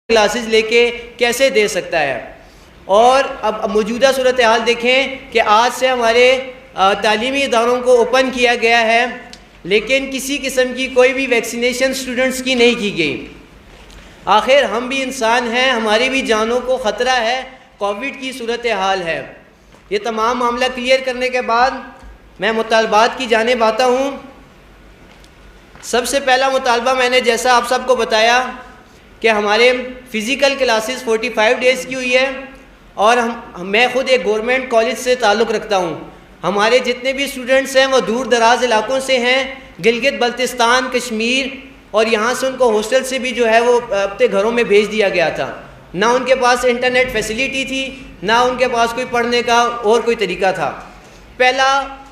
Classes لے کے کیسے دے سکتا ہے. اور اب موجودہ صورتحال دیکھیں کہ آج سے ہمارے تعلیمی اداروں کو اوپن کیا گیا ہے، لیکن کسی قسم کی کوئی بھی ویکسینیشن اسٹوڈنٹس کی نہیں کی گئی. آخر ہم بھی انسان ہیں، ہماری بھی جانوں کو خطرہ ہے، کووڈ کی صورتحال ہے. یہ تمام معاملہ کلیئر کرنے کے بعد میں مطالبات کی جانب آتا ہوں. سب سے پہلا مطالبہ میں نے جیسا آپ سب کو بتایا کہ ہمارے فزیکل کلاسز 45 ڈیز کی ہوئی ہے، اور میں خود ایک گورنمنٹ کالج سے تعلق رکھتا ہوں. ہمارے جتنے بھی اسٹوڈنٹس ہیں وہ دور دراز علاقوں سے ہیں، گلگت بلتستان، کشمیر، اور یہاں سے ان کو ہاسٹل سے بھی جو ہے وہ اپنے گھروں میں بھیج دیا گیا تھا. نہ ان کے پاس انٹرنیٹ فیسیلیٹی تھی، نہ ان کے پاس کوئی پڑھنے کا اور کوئی طریقہ تھا. پہلا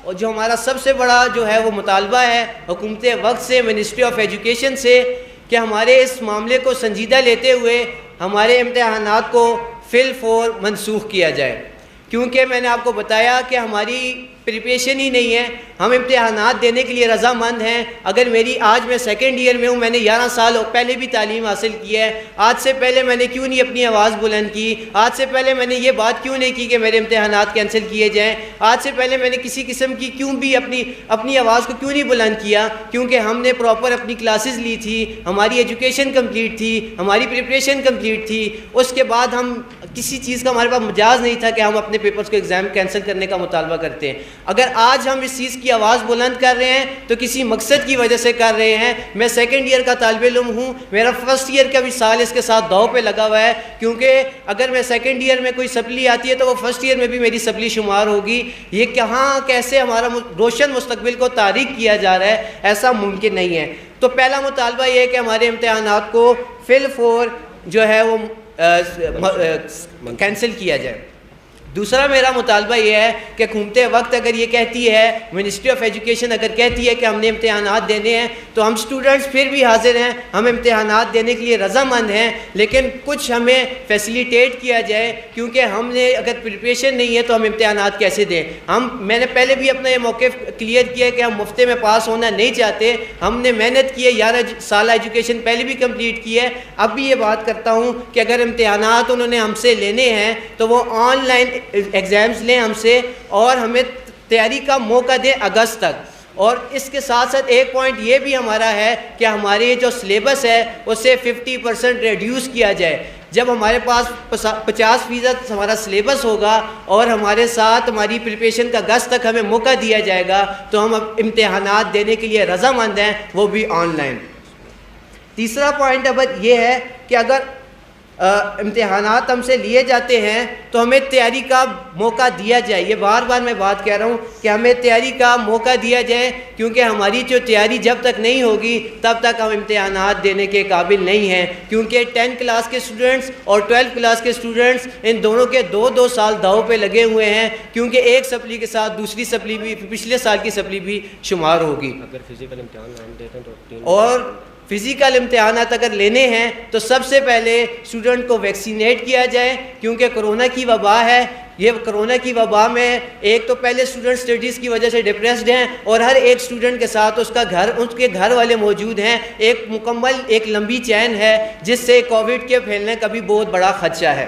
جو ہمارا سب سے بڑا جو ہے وہ مطالبہ ہے حکومت وقت سے، منسٹری آف ایجوکیشن سے، کہ ہمارے اس معاملے کو سنجیدہ لیتے ہوئے ہمارے امتحانات کو فی الفور منسوخ کیا جائے. کیونکہ میں نے آپ کو بتایا کہ ہماری پریپریشن ہی نہیں ہے، ہم امتحانات دینے کے لیے رضامند ہیں. اگر آج میں سیکنڈ ایئر میں ہوں، میں نے 11 سال پہلے بھی تعلیم حاصل کی ہے، آج سے پہلے میں نے کیوں نہیں اپنی آواز بلند کی؟ آج سے پہلے میں نے یہ بات کیوں نہیں کی کہ میرے امتحانات کینسل کیے جائیں؟ آج سے پہلے میں نے کسی قسم کی کیوں بھی اپنی آواز کو کیوں نہیں بلند کیا؟ کیونکہ ہم نے پراپر اپنی کلاسز لی تھی، ہماری ایجوکیشن کمپلیٹ تھی، ہماری پریپریشن کمپلیٹ تھی. اس کے بعد ہم کسی چیز کا ہمارے پاس مجاز نہیں تھا کہ ہم اپنے پیپرز کو ایگزام کینسل کرنے کا مطالبہ کرتے ہیں. اگر آج ہم اس چیز کی آواز بلند کر رہے ہیں تو کسی مقصد کی وجہ سے کر رہے ہیں. میں سیکنڈ ایئر کا طالب علم ہوں، میرا فرسٹ ایئر کا بھی سال اس کے ساتھ داؤ پہ لگا ہوا ہے، کیونکہ اگر میں سیکنڈ ایئر میں کوئی سپلی آتی ہے تو وہ فرسٹ ایئر میں بھی میری سپلی شمار ہوگی. یہ کہاں کیسے ہمارا روشن مستقبل کو تاریک کیا جا رہا ہے، ایسا ممکن نہیں ہے. تو پہلا مطالبہ یہ ہے کہ ہمارے امتحانات کو فی الفور جو ہے وہ کینسل کیا جائے. دوسرا میرا مطالبہ یہ ہے کہ حکومت وقت اگر یہ کہتی ہے، منسٹری آف ایجوکیشن اگر کہتی ہے کہ ہم نے امتحانات دینے ہیں، تو ہم اسٹوڈنٹس پھر بھی حاضر ہیں، ہم امتحانات دینے کے لیے رضامند ہیں، لیکن کچھ ہمیں فیسیلیٹیٹ کیا جائے. کیونکہ ہم نے اگر پریپریشن نہیں ہے تو ہم امتحانات کیسے دیں؟ میں نے پہلے بھی اپنا یہ موقف کلیئر کیا کہ ہم مفتے میں پاس ہونا نہیں چاہتے. ہم نے محنت کی ہے، 11 سال ایجوکیشن پہلے بھی کمپلیٹ کی ہے. اب بھی یہ بات کرتا ہوں کہ اگر امتحانات انہوں نے ہم سے لینے ہیں تو وہ آن لائن ایگزامز لیں ہم سے، اور ہمیں تیاری کا موقع دیں اگست تک. اور اس کے ساتھ ساتھ ایک پوائنٹ یہ بھی ہمارا ہے کہ ہمارے جو سلیبس ہے اسے 50% ریڈیوس کیا جائے. جب ہمارے پاس 50% ہمارا سلیبس ہوگا اور ہمارے ساتھ ہماری پریپریشن کا اگست تک ہمیں موقع دیا جائے گا تو ہم امتحانات دینے کے لیے رضامند ہیں، وہ بھی آن لائن. تیسرا پوائنٹ اب یہ ہے کہ اگر امتحانات ہم سے لیے جاتے ہیں تو ہمیں تیاری کا موقع دیا جائے. یہ بار بار میں بات کہہ رہا ہوں کہ ہمیں تیاری کا موقع دیا جائے، کیونکہ ہماری جو تیاری جب تک نہیں ہوگی تب تک ہم امتحانات دینے کے قابل نہیں ہیں. کیونکہ 10 کلاس کے اسٹوڈنٹس اور 12 کلاس کے اسٹوڈنٹس ان دونوں کے 2 سال داؤ پہ لگے ہوئے ہیں، کیونکہ ایک سپلی کے ساتھ دوسری سپلی بھی، پچھلے سال کی سپلی بھی شمار ہوگی. اگر فزیکل امتحان ہم دیتے ہیں تو اور فزیکل امتحانات اگر لینے ہیں تو سب سے پہلے اسٹوڈنٹ کو ویکسینیٹ کیا جائے، کیونکہ کرونا کی وبا ہے. یہ کرونا کی وبا میں ایک تو پہلے اسٹوڈنٹ اسٹڈیز کی وجہ سے ڈپریسڈ ہیں، اور ہر ایک اسٹوڈنٹ کے ساتھ اس کے گھر والے موجود ہیں. ایک مکمل ایک لمبی چین ہے جس سے کووڈ کے پھیلنے کا بھی بہت بڑا خدشہ ہے.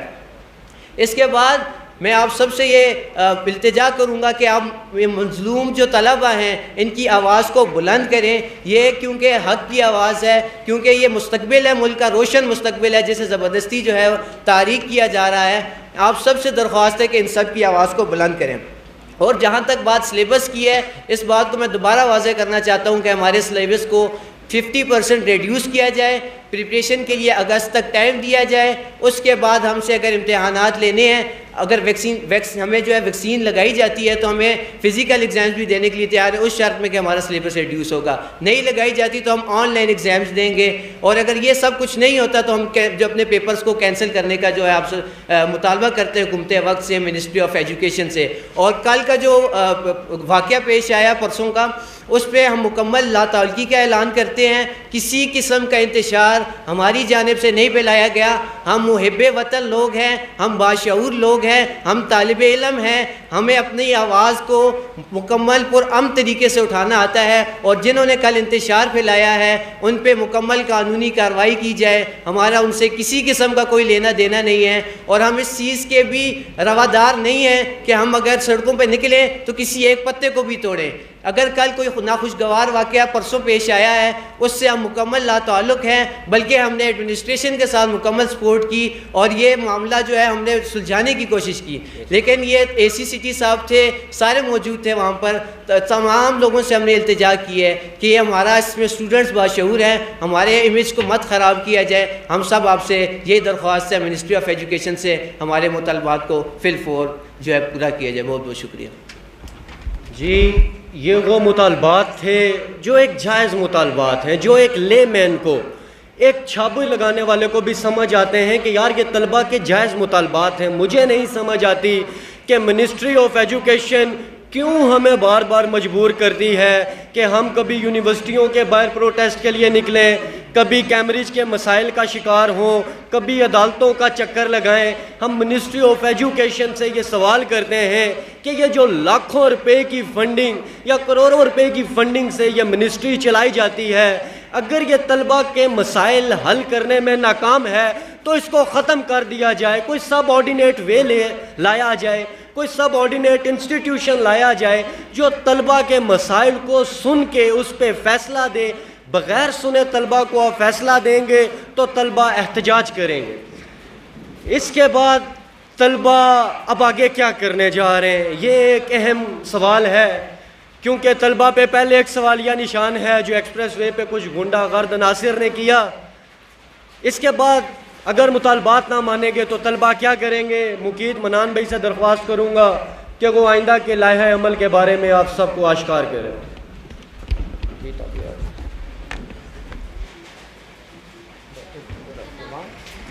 اس کے بعد میں آپ سب سے یہ التجا کروں گا کہ آپ یہ مظلوم جو طلبہ ہیں ان کی آواز کو بلند کریں. یہ کیونکہ حق کی آواز ہے، کیونکہ یہ مستقبل ہے، ملک کا روشن مستقبل ہے جسے زبردستی جو ہے تاریک کیا جا رہا ہے. آپ سب سے درخواست ہے کہ ان سب کی آواز کو بلند کریں. اور جہاں تک بات سلیبس کی ہے، اس بات کو میں دوبارہ واضح کرنا چاہتا ہوں کہ ہمارے سلیبس کو 50% ریڈیوس کیا جائے، پریپریشن کے لیے اگست تک ٹائم دیا جائے. اس کے بعد ہم سے اگر امتحانات لینے ہیں، اگر ہمیں جو ہے ویکسین لگائی جاتی ہے تو ہمیں فزیکل ایگزامز بھی دینے کے لیے تیار ہے، اس شرط میں کہ ہمارا سلیبس ریڈیوس ہوگا. نہیں لگائی جاتی تو ہم آن لائن ایگزامز دیں گے. اور اگر یہ سب کچھ نہیں ہوتا تو ہم جو اپنے پیپرز کو کینسل کرنے کا جو ہے آپ سے مطالبہ کرتے ہیں حکومت وقت سے، منسٹری آف ایجوکیشن سے. اور کل کا جو واقعہ پیش آیا پرسوں کا، اس پہ ہم مکمل لا تعلقی کا اعلان کرتے ہیں. کسی قسم کا انتشار انتشار ہماری جانب سے نہیں پھیلایا گیا. ہم محب وطن لوگ ہیں, ہم باشعور لوگ ہیں, ہم طالب علم ہیں, ہمیں اپنی آواز کو مکمل پرامن طریقے سے اٹھانا آتا ہے, اور جنہوں نے کل انتشار پھیلایا ہے ان پہ مکمل قانونی کارروائی کی جائے. ہمارا ان سے کسی قسم کا کوئی لینا دینا نہیں ہے, اور ہم اس چیز کے بھی روادار نہیں ہیں کہ ہم اگر سڑکوں پہ نکلیں تو کسی ایک پتے کو بھی توڑیں. اگر کل کوئی ناخوشگوار واقعہ پرسوں پیش آیا ہے اس سے ہم مکمل لا تعلق ہیں, بلکہ ہم نے ایڈمنسٹریشن کے ساتھ مکمل سپورٹ کی اور یہ معاملہ جو ہے ہم نے سلجھانے کی کوشش کی. لیکن یہ اے سی سٹی صاحب تھے, سارے موجود تھے وہاں پر, تمام لوگوں سے ہم نے التجا کی ہے کہ یہ ہمارا اس میں اسٹوڈنٹس باشعور ہیں, ہمارے امیج کو مت خراب کیا جائے. ہم سب آپ سے یہی درخواست ہے منسٹری آف ایجوکیشن سے ہمارے مطالبات کو فی الفور جو ہے پورا کیا جائے. بہت بہت شکریہ. جی یہ وہ مطالبات تھے جو ایک جائز مطالبات ہیں, جو ایک لے مین کو, ایک چھابی لگانے والے کو بھی سمجھ آتے ہیں کہ یار یہ طلبہ کے جائز مطالبات ہیں. مجھے نہیں سمجھ آتی کہ منسٹری آف ایجوکیشن کیوں ہمیں بار بار مجبور کرتی ہے کہ ہم کبھی یونیورسٹیوں کے باہر پروٹیسٹ کے لیے نکلیں, کبھی کیمبرج کے مسائل کا شکار ہوں, کبھی عدالتوں کا چکر لگائیں. ہم منسٹری آف ایجوکیشن سے یہ سوال کرتے ہیں کہ یہ جو لاکھوں روپے کی فنڈنگ یا کروڑوں روپے کی فنڈنگ سے یہ منسٹری چلائی جاتی ہے, اگر یہ طلبہ کے مسائل حل کرنے میں ناکام ہے تو اس کو ختم کر دیا جائے, کوئی سب آرڈینیٹ وے لایا جائے, کوئی سب آرڈینیٹ انسٹیٹیوشن لایا جائے جو طلبہ کے مسائل کو سن کے اس پہ فیصلہ دے. بغیر سنے طلبہ کو آپ فیصلہ دیں گے تو طلبہ احتجاج کریں گے. اس کے بعد طلبہ اب آگے کیا کرنے جا رہے ہیں, یہ ایک اہم سوال ہے, کیونکہ طلبہ پہ پہلے ایک سوالیہ نشان ہے جو ایکسپریس وے پہ کچھ غنڈہ غرد عناصر نے کیا. اس کے بعد اگر مطالبات نہ مانیں گے تو طلبہ کیا کریں گے. مقید منان بھائی سے درخواست کروں گا کہ وہ آئندہ کے لائحہ عمل کے بارے میں آپ سب کو آشکار کریں.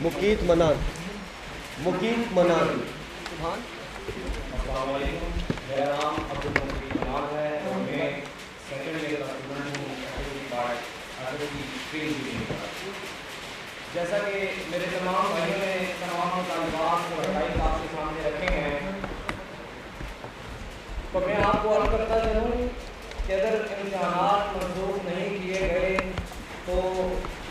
مقید منان. السلام علیکم. میرا نام عبدالمقید منان ہے اور میں سیکنڈ ایئر کا اسٹوڈنٹ ہوں جیسا کہ میرے تمام بھائیوں نے تمام مطالبات اور حقائق آپ کے سامنے رکھے ہیں, تو میں آپ کو عرض کرتا چلوں کہ اگر امتحانات منسوخ نہیں کیے گئے تو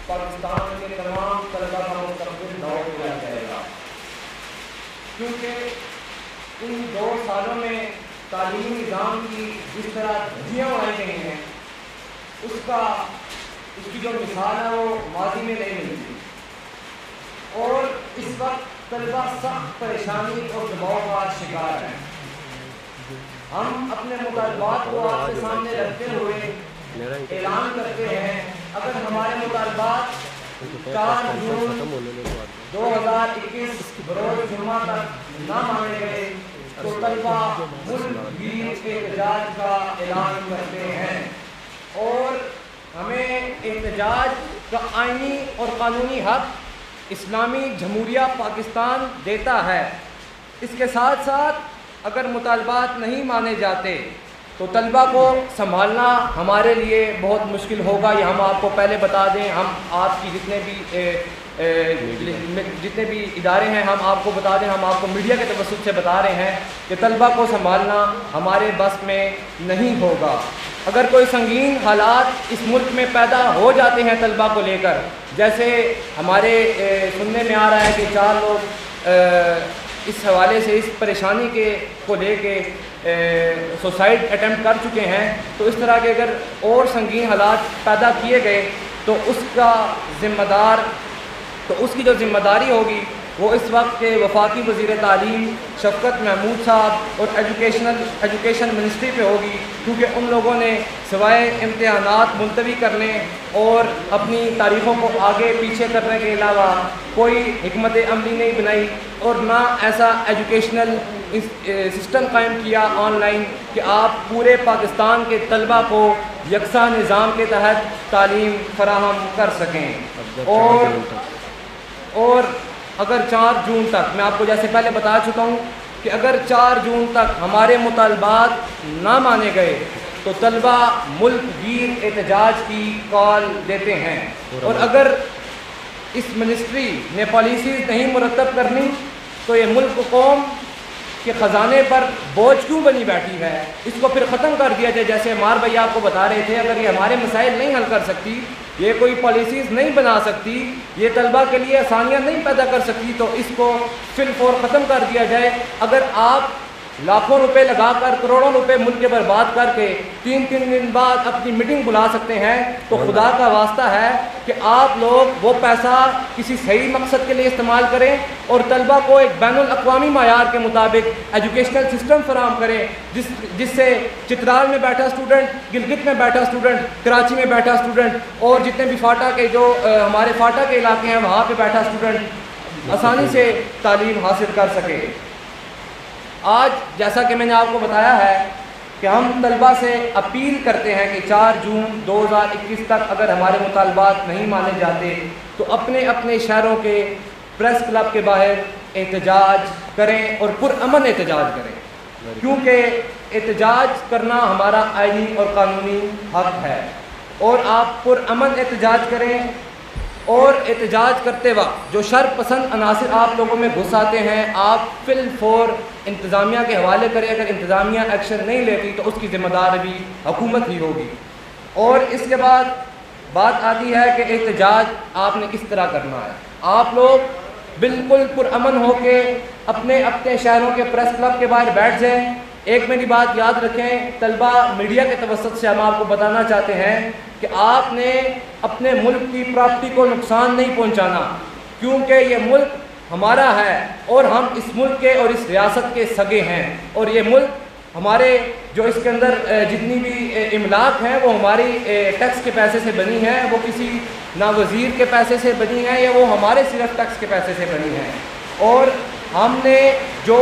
پاکستان کے تمام طلبہ کا مستقبل دور کیا جائے گا, کیونکہ ان 2 سالوں میں تعلیمی نظام کی جس طرح دھجیاں اڑائی گئی ہیں اس کی جو مثال ہے وہ ماضی میں نہیں ملتی, اور اس وقت طلبہ سخت پریشانی اور دباؤ کا شکار ہیں. ہم اپنے مطالبات کو آپ کے سامنے رکھتے ہوئے اعلان کرتے ہیں اگر ہمارے مطالبات 4 جون 2021 بروز جمعہ تک نہ مانے گئے تو طلبہ ملک گیر احتجاج کا اعلان کرتے ہیں, اور ہمیں احتجاج کا آئینی اور قانونی حق اسلامی جمہوریہ پاکستان دیتا ہے. اس کے ساتھ ساتھ اگر مطالبات نہیں مانے جاتے تو طلبہ کو سنبھالنا ہمارے لیے بہت مشکل ہوگا. یہ ہم آپ کو پہلے بتا دیں, ہم آپ کی جتنے بھی ادارے ہیں ہم آپ کو بتا دیں, ہم آپ کو میڈیا کے توسط سے بتا رہے ہیں کہ طلبہ کو سنبھالنا ہمارے بس میں نہیں ہوگا. اگر کوئی سنگین حالات اس ملک میں پیدا ہو جاتے ہیں طلبہ کو لے کر, جیسے ہمارے سننے میں آ رہا ہے کہ 4 لوگ اس حوالے سے اس پریشانی کو لے کے سوسائڈ اٹیمپٹ کر چکے ہیں, تو اس طرح کے اگر اور سنگین حالات پیدا کیے گئے تو اس کی جو ذمہ داری ہوگی وہ اس وقت کے وفاقی وزیر تعلیم شفقت محمود صاحب اور ایجوکیشن منسٹری پہ ہوگی, کیونکہ ان لوگوں نے سوائے امتحانات ملتوی کرنے اور اپنی تاریخوں کو آگے پیچھے کرنے کے علاوہ کوئی حکمت عملی نہیں بنائی, اور نہ ایسا ایجوکیشنل سسٹم قائم کیا آن لائن کہ آپ پورے پاکستان کے طلبہ کو یکساں نظام کے تحت تعلیم فراہم کر سکیں. اور اگر 4 جون تک, میں آپ کو جیسے پہلے بتا چکا ہوں کہ اگر 4 جون تک ہمارے مطالبات نہ مانے گئے تو طلبہ ملک گیر احتجاج کی کال دیتے ہیں, اور اگر اس منسٹری نے پالیسیز نہیں مرتب کرنی تو یہ ملک قوم کے خزانے پر بوجھ کیوں بنی بیٹھی ہے؟ اس کو پھر ختم کر دیا جائے. جیسے عمار بھائی آپ کو بتا رہے تھے, اگر یہ ہمارے مسائل نہیں حل کر سکتی, یہ کوئی پالیسیز نہیں بنا سکتی, یہ طلبہ کے لیے آسانیاں نہیں پیدا کر سکتی, تو اس کو فی الفور ختم کر دیا جائے. اگر آپ لاکھوں روپے لگا کر, کروڑوں روپے ملک کے برباد کر کے 3 دن بعد اپنی میٹنگ بلا سکتے ہیں, تو خدا کا واسطہ ہے کہ آپ لوگ وہ پیسہ کسی صحیح مقصد کے لیے استعمال کریں اور طلبہ کو ایک بین الاقوامی معیار کے مطابق ایجوکیشنل سسٹم فراہم کریں, جس سے چترال میں بیٹھا اسٹوڈنٹ, گلگت میں بیٹھا اسٹوڈنٹ, کراچی میں بیٹھا اسٹوڈنٹ اور جتنے بھی فاٹا کے جو ہمارے فاٹا کے علاقے ہیں وہاں پہ بیٹھا اسٹوڈنٹ آسانی سے تعلیم حاصل کر سکے. آج جیسا کہ میں نے آپ کو بتایا ہے کہ ہم طلبہ سے اپیل کرتے ہیں کہ 4 جون 2021 تک اگر ہمارے مطالبات نہیں مانے جاتے تو اپنے اپنے شہروں کے پریس کلب کے باہر احتجاج کریں اور پرامن احتجاج کریں, کیونکہ احتجاج کرنا ہمارا آئینی اور قانونی حق ہے. اور آپ پرامن احتجاج کریں, اور احتجاج کرتے وقت جو شر پسند عناصر آپ لوگوں میں گھس آتے ہیں آپ فی الفور انتظامیہ کے حوالے کریں. اگر انتظامیہ ایکشن نہیں لیتی تو اس کی ذمہ دار بھی حکومت ہی ہوگی. اور اس کے بعد بات آتی ہے کہ احتجاج آپ نے کس طرح کرنا ہے. آپ لوگ بالکل پرامن ہو کے اپنے اپنے شہروں کے پریس کلب کے باہر بیٹھ جائیں. ایک میری بات یاد رکھیں, طلبہ میڈیا کے توسط سے ہم آپ کو بتانا چاہتے ہیں کہ آپ نے اپنے ملک کی پراپرٹی کو نقصان نہیں پہنچانا, کیونکہ یہ ملک ہمارا ہے اور ہم اس ملک کے اور اس ریاست کے سگے ہیں, اور یہ ملک ہمارے جو اس کے اندر جتنی بھی املاک ہیں وہ ہماری ٹیکس کے پیسے سے بنی ہیں, وہ کسی نہ وزیر کے پیسے سے بنی ہیں یا وہ ہمارے صرف ٹیکس کے پیسے سے بنی ہیں. اور ہم نے جو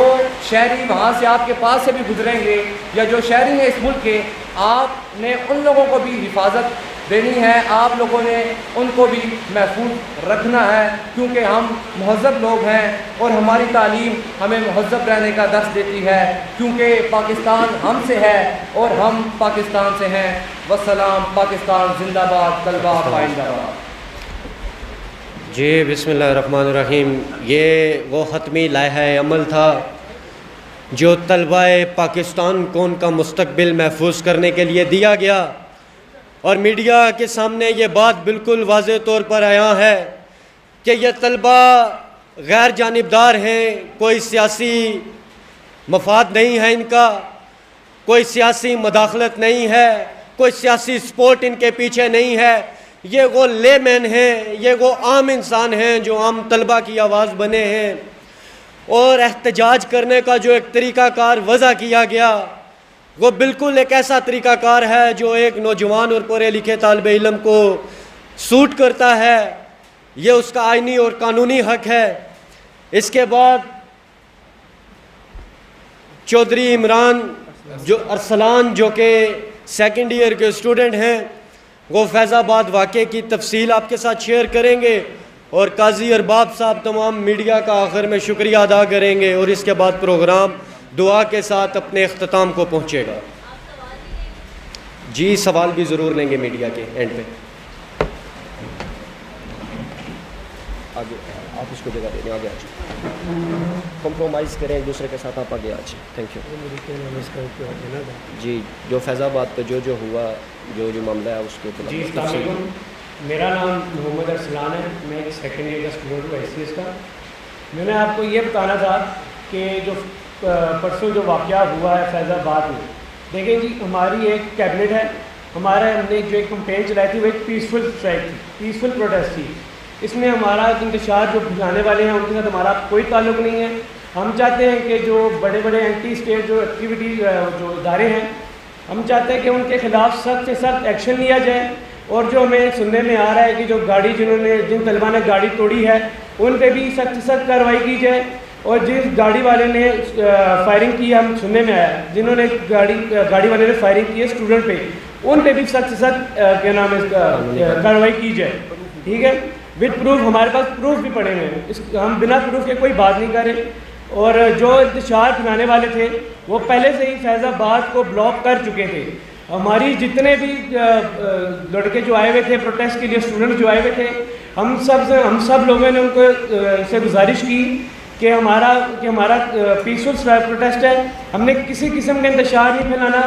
شہری وہاں سے آپ کے پاس سے بھی گزریں گے یا جو شہری ہیں اس ملک کے, آپ نے ان لوگوں کو بھی حفاظت دینی ہے, آپ لوگوں نے ان کو بھی محفوظ رکھنا ہے, کیونکہ ہم مہذب لوگ ہیں اور ہماری تعلیم ہمیں مہذب رہنے کا درس دیتی ہے, کیونکہ پاکستان ہم سے ہے اور ہم پاکستان سے ہیں. والسلام. پاکستان زندہ باد. طلبہ پائندہ باد. جی بسم اللہ الرحمن الرحیم. یہ وہ حتمی لائحہ عمل تھا جو طلبہ پاکستان کو ان کا مستقبل محفوظ کرنے کے لیے دیا گیا, اور میڈیا کے سامنے یہ بات بالکل واضح طور پر آیا ہے کہ یہ طلبہ غیر جانبدار ہیں, کوئی سیاسی مفاد نہیں ہے ان کا, کوئی سیاسی مداخلت نہیں ہے, کوئی سیاسی سپورٹ ان کے پیچھے نہیں ہے. یہ وہ لے مین ہیں, یہ وہ عام انسان ہیں جو عام طلبہ کی آواز بنے ہیں, اور احتجاج کرنے کا جو ایک طریقہ کار وضع کیا گیا وہ بالکل ایک ایسا طریقہ کار ہے جو ایک نوجوان اور پڑھے لکھے طالب علم کو سوٹ کرتا ہے. یہ اس کا آئینی اور قانونی حق ہے. اس کے بعد چودھری عمران ارسلان جو کہ سیکنڈ ایئر کے اسٹوڈنٹ ہیں, وہ فیض آباد واقعے کی تفصیل آپ کے ساتھ شیئر کریں گے, اور قاضی ارباب صاحب تمام میڈیا کا آخر میں شکریہ ادا کریں گے, اور اس کے بعد پروگرام دعا کے ساتھ اپنے اختتام کو پہنچے گا. جی سوال بھی ضرور لیں گے میڈیا کے اینڈ پہ. آگے آپ اس کو جگہ دیں, آگے آ جائیں, کمپرومائز کریں ایک دوسرے کے ساتھ, آپ آگے آ جائیں. Thank you. جی جو فیض آباد پہ جو ہوا, جو معاملہ ہے اس کے اوپر. جی السلام علیکم. میرا نام محمد ارسلان ہے, میں ایک سیکنڈ ایئر کا اسٹوڈنٹ ہوں ایس سی ایس کا. میں نے آپ کو یہ بتانا تھا کہ جو پرسوں جو واقعہ ہوا ہے فیض آباد میں, دیکھیں جی ہماری ایک کیبنٹ ہے, ہمارا ہم نے جو ایک کمپین چلائی تھی وہ ایک پیسفل اسٹرائک تھی, پیسفل پروٹیسٹ تھی. اس میں ہمارا انتشار جو بھجانے والے ہیں ان کے ساتھ ہمارا کوئی تعلق نہیں ہے. ہم چاہتے ہیں کہ جو بڑے بڑے اینٹی اسٹیٹ جو ایکٹیویٹیز جو ادارے ہیں, ہم چاہتے ہیں کہ ان کے خلاف سخت سے سخت ایکشن لیا جائے. اور جو ہمیں سننے میں آ رہا ہے کہ جو گاڑی جن طلبہ نے گاڑی توڑی ہے ان پہ بھی سخت سے سخت کارروائی کی جائے, اور جس گاڑی والے نے فائرنگ کی, ہم سننے میں آیا جنہوں نے گاڑی والے نے فائرنگ کی ہے اسٹوڈنٹ پہ, ان پہ بھی سخت سے سخت کیا نام ہے اس کا کارروائی کی جائے. ٹھیک ہے, وتھ پروف, ہمارے پاس پروف بھی پڑے ہوئے ہیں, ہم بنا پروف کے کوئی بات نہیں کر رہے. اور جو انتشار پھیلانے والے تھے وہ پہلے سے ہی فیض آباد کو بلاک کر چکے تھے. ہماری جتنے بھی لڑکے جو آئے ہوئے تھے پروٹیسٹ کے لیے, اسٹوڈنٹ جو آئے ہوئے تھے, ہم سب لوگوں نے ان کو سے گزارش کی کہ ہمارا پیسفل پروٹیسٹ ہے, ہم نے کسی قسم کا انتشار نہیں پھیلانا,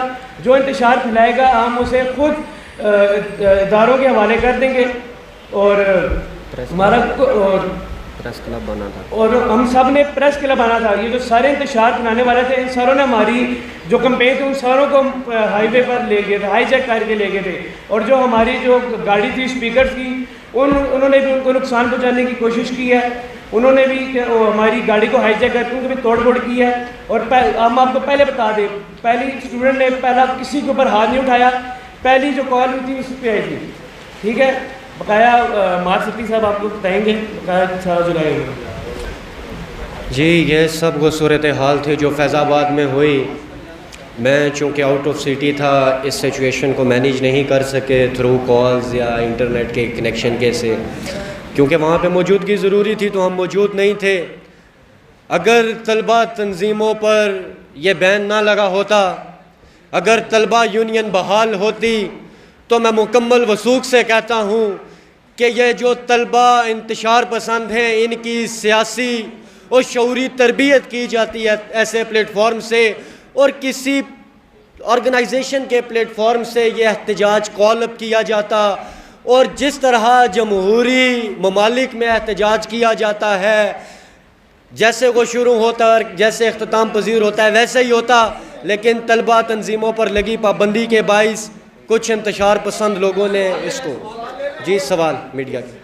جو انتشار پھیلائے گا ہم اسے خود اداروں کے حوالے کر دیں گے. اور ہمارا پریس کلب بنا تھا, اور ہم سب نے پریس کلب آنا تھا. یہ جو سارے انتشار پھیلانے والے تھے ان ساروں نے ہماری جو کمپین تھی ان ساروں کو ہائی وے پر لے گئے تھے, ہائی جیک کر کے لے گئے تھے. اور جو ہماری جو گاڑی تھی اسپیکر تھی انہوں نے بھی ان کو نقصان پہنچانے کی کوشش کی ہے. انہوں نے بھی ہماری گاڑی کو ہائی جیک کر کے ان کو بھی توڑ پھوڑ کی ہے. اور ہم آپ کو پہلے بتا دیں, پہلی اسٹوڈنٹ نے پہلا کسی کے اوپر ہاتھ نہیں اٹھایا, پہلی جو کال ہوئی تھی اس پہ آئی تھی. ٹھیک ہے, بقایا مار ستی صاحب آپ کو بتائیں گے بقایا سارا جلائی ہوگا. جی یہ سب وہ صورتحال تھی جو فیض آباد میں ہوئی. میں چونکہ آؤٹ آف سٹی تھا اس سچویشن کو مینیج نہیں کر سکے تھرو کالز یا انٹرنیٹ کے کنیکشن کے سے, کیونکہ وہاں پہ موجودگی ضروری تھی تو ہم موجود نہیں تھے. اگر طلبہ تنظیموں پر یہ بین نہ لگا ہوتا, اگر طلبہ یونین بحال ہوتی, تو میں مکمل وثوق سے کہتا ہوں کہ یہ جو طلبہ انتشار پسند ہیں ان کی سیاسی اور شعوری تربیت کی جاتی ہے ایسے پلیٹ فارم سے, اور کسی آرگنائزیشن کے پلیٹ فارم سے یہ احتجاج کال اپ کیا جاتا, اور جس طرح جمہوری ممالک میں احتجاج کیا جاتا ہے جیسے وہ شروع ہوتا ہے جیسے اختتام پذیر ہوتا ہے ویسے ہی ہوتا. لیکن طلبہ تنظیموں پر لگی پابندی کے باعث کچھ انتشار پسند لوگوں نے اس کو. جی سوال میڈیا کے,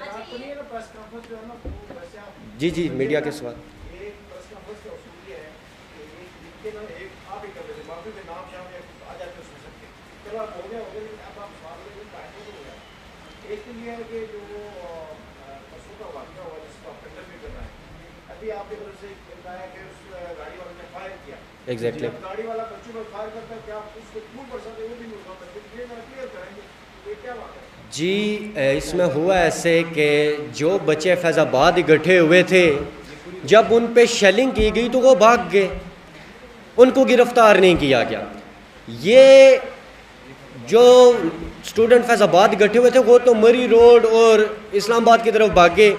جی میڈیا کے سوال. ایگزیکٹلی جی اس میں ہوا ایسے کہ جو بچے فیض آباد اکٹھے ہوئے تھے جب ان پہ شیلنگ کی گئی تو وہ بھاگ گئے, ان کو گرفتار نہیں کیا گیا. یہ جو اسٹوڈنٹ فیض آباد اکٹھے ہوئے تھے وہ تو مری روڈ اور اسلام آباد کی طرف بھاگے.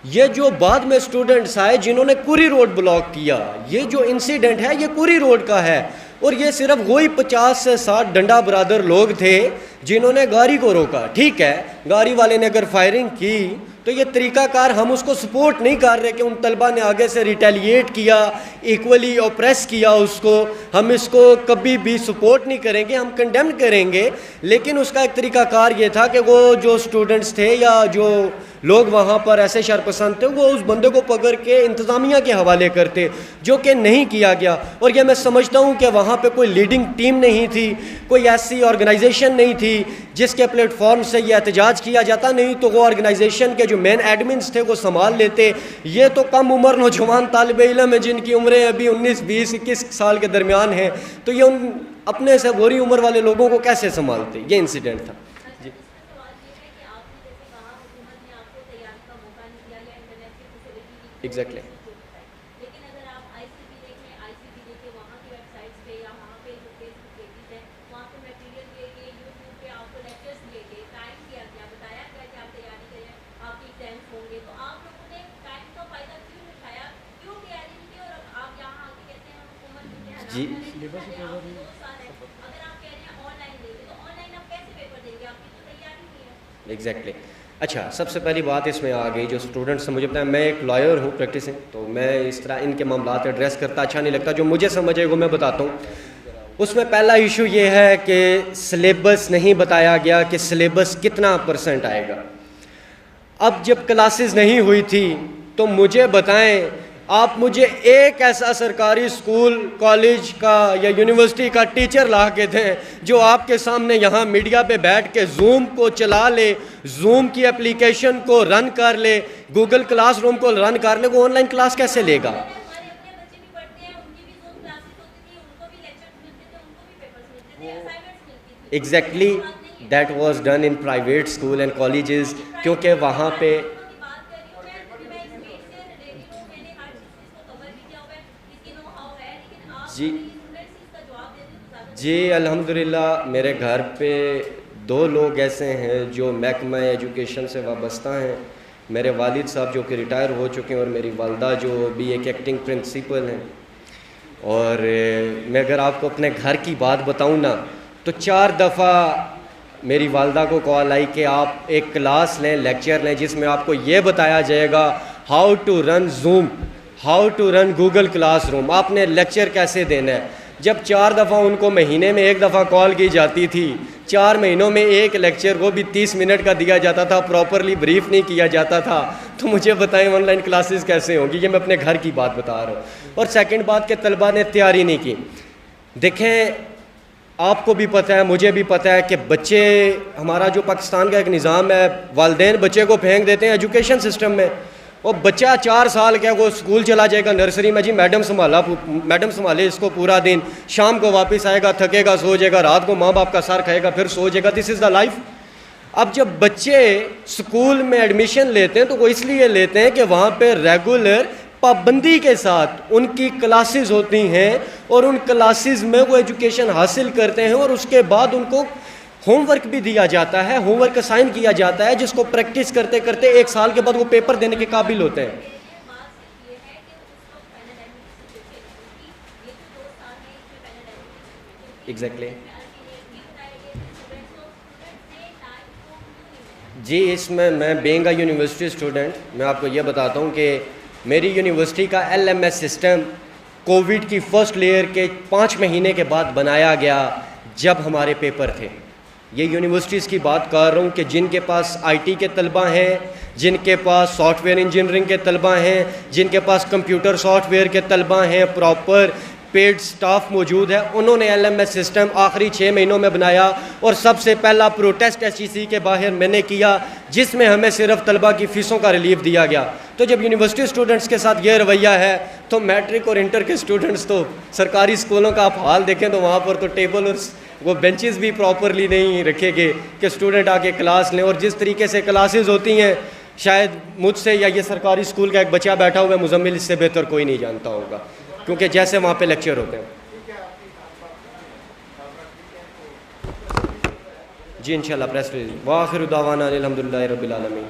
یہ جو بعد میں اسٹوڈنٹس آئے جنہوں نے کوری روڈ بلاک کیا, یہ جو انسیڈنٹ ہے یہ کوری روڈ کا ہے, اور یہ صرف وہی 50 سے 60 ڈنڈا برادر لوگ تھے جنہوں نے گاڑی کو روکا. ٹھیک ہے, گاڑی والے نے اگر فائرنگ کی تو یہ طریقہ کار ہم اس کو سپورٹ نہیں کر رہے کہ ان طلبہ نے آگے سے ریٹیلیٹ کیا, ایکولی اوپریس کیا اس کو, ہم اس کو کبھی بھی سپورٹ نہیں کریں گے, ہم کنڈیمن کریں گے. لیکن اس کا ایک طریقہ کار یہ تھا کہ وہ جو اسٹوڈنٹس تھے یا جو لوگ وہاں پر ایسے شرپسند تھے وہ اس بندے کو پکڑ کے انتظامیہ کے حوالے کرتے, جو کہ نہیں کیا گیا. اور یہ میں سمجھتا ہوں کہ وہاں پہ کوئی لیڈنگ ٹیم نہیں تھی, کوئی ایسی آرگنائزیشن نہیں تھی جس کے پلیٹ فارم سے یہ احتجاج کیا جاتا, نہیں تو وہ آرگنائزیشن کے جو مین ایڈمنس تھے وہ سنبھال لیتے. یہ تو کم عمر نوجوان طالب علم ہیں جن کی عمریں ابھی 19 20 21 سال کے درمیان ہیں, تو یہ ان اپنے سے بوری عمر والے لوگوں کو کیسے سنبھالتے. یہ انسیڈنٹ تھا. ایگزیکٹلی لیکن اگر آپ آئی سی پی دیکھیں وہاں کی ویب سائٹس پہ یا وہاں پہ جو فیس بک پیجز ہیں وہاں پہ میٹیریل دیے گئے, یوٹیوب پہ آپ کو لیکچرس دیے گئے, ٹائم دیا گیا, بتایا گیا کہ آپ تیاری کریں, آپ کے ایگزامس ہوں گے, تو آپ لوگوں نے ٹائم کا فائدہ کیوں اٹھایا, کیوں تیاری نہیں کی, اور اب آپ یہاں آ کے کہتے ہیں حکومت جی اگر آپ کہہ رہے ہیں آن لائن دیں گے تو آن لائن آپ کیسے پیپر دیں گے, آپ کی تو تیاری نہیں ہے. ایگزیکٹلی. اچھا سب سے پہلی بات اس میں آ گئی جو اسٹوڈنٹس سے مجھے بتایا, میں ایک لائر ہوں پریکٹسنگ, تو میں اس طرح ان کے معاملات ایڈریس کرتا اچھا نہیں لگتا. جو مجھے سمجھے وہ میں بتاتا ہوں. اس میں پہلا ایشو یہ ہے کہ سلیبس نہیں بتایا گیا کہ سلیبس کتنا % آئے گا. اب جب کلاسز نہیں ہوئی تھی تو مجھے بتائیں, آپ مجھے ایک ایسا سرکاری اسکول کالج کا یا یونیورسٹی کا ٹیچر لا کے دیں جو آپ کے سامنے یہاں میڈیا پہ بیٹھ کے زوم کو چلا لے, زوم کی اپلیکیشن کو رن کر لے, گوگل کلاس روم کو رن کر لے. وہ آن لائن کلاس کیسے لے گا؟ Exactly that was done in private school and colleges, کیونکہ وہاں پہ جی الحمدللہ میرے گھر پہ 2 لوگ ایسے ہیں جو محکمہ ایجوکیشن سے وابستہ ہیں. میرے والد صاحب جو کہ ریٹائر ہو چکے ہیں اور میری والدہ جو بھی ایک ایکٹنگ پرنسپل ہیں. اور میں اگر آپ کو اپنے گھر کی بات بتاؤں نا تو 4 دفعہ میری والدہ کو کال آئی کہ آپ ایک کلاس لیں, لیکچر لیں, جس میں آپ کو یہ بتایا جائے گا how to run zoom, how to run Google classroom, آپ نے لیکچر کیسے دینا ہے. جب 4 دفعہ ان کو مہینے میں 1 دفعہ کال کی جاتی تھی, 4 مہینوں میں ایک لیکچر وہ بھی 30 منٹ کا دیا جاتا تھا, پراپرلی بریف نہیں کیا جاتا تھا, تو مجھے بتائیں آن لائن کلاسز کیسے ہوں گی. یہ میں اپنے گھر کی بات بتا رہا ہوں. اور سیکنڈ بات کہ طلبہ نے تیاری نہیں کی. دیکھیں آپ کو بھی پتہ ہے, مجھے بھی پتہ ہے کہ بچے, ہمارا جو پاکستان کا ایک نظام ہے, والدین بچے کو پھینک دیتے ہیں ایجوکیشن سسٹم میں. وہ بچہ 4 سال کا وہ اسکول چلا جائے گا نرسری میں, جی میڈم سنبھالے اس کو پورا دن, شام کو واپس آئے گا, تھکے گا, سو جائے گا, رات کو ماں باپ کا سر کھائے گا, پھر سو جائے گا. دس از دا لائف. اب جب بچے اسکول میں ایڈمیشن لیتے ہیں تو وہ اس لیے لیتے ہیں کہ وہاں پہ ریگولر پابندی کے ساتھ ان کی کلاسز ہوتی ہیں, اور ان کلاسز میں وہ ایجوکیشن حاصل کرتے ہیں, اور اس کے بعد ان کو ہوم ورک بھی دیا جاتا ہے, ہوم ورک اسائن کیا جاتا ہے, جس کو پریکٹس کرتے کرتے 1 سال کے بعد وہ پیپر دینے کے قابل ہوتے ہیں. ایگزیکٹلی. جی اس میں بینگ اے یونیورسٹی اسٹوڈنٹ, میں آپ کو یہ بتاتا ہوں کہ میری یونیورسٹی کا LMS سسٹم کووڈ کی فرسٹ لیئر کے 5 مہینے کے بعد بنایا گیا جب ہمارے پیپر تھے. یہ یونیورسٹیز کی بات کر رہا ہوں کہ جن کے پاس IT کے طلبہ ہیں, جن کے پاس سافٹ ویئر انجینئرنگ کے طلبہ ہیں, جن کے پاس کمپیوٹر سافٹ ویئر کے طلبہ ہیں, پراپر پیڈ سٹاف موجود ہے, انہوں نے LMS سسٹم آخری 6 مہینوں میں بنایا. اور سب سے پہلا پروٹیسٹ SEC کے باہر میں نے کیا, جس میں ہمیں صرف طلبہ کی فیسوں کا ریلیف دیا گیا. تو جب یونیورسٹی اسٹوڈنٹس کے ساتھ یہ رویہ ہے تو میٹرک اور انٹر کے اسٹوڈنٹس تو سرکاری اسکولوں کا آپ حال دیکھیں تو وہاں پر تو ٹیبل اور وہ بینچز بھی پراپرلی نہیں رکھے گئے کہ اسٹوڈنٹ آ کے کلاس لیں. اور جس طریقے سے کلاسز ہوتی ہیں شاید مجھ سے یا یہ سرکاری اسکول کا ایک بچہ بیٹھا ہوا ہے مزمل اس سے بہتر کوئی نہیں جانتا ہوگا, کیونکہ جیسے وہاں پہ لیکچر ہوتے ہیں. جی انشاءاللہ پریس ریلیز. وآخر دعوانا الحمدللہ رب العالمین.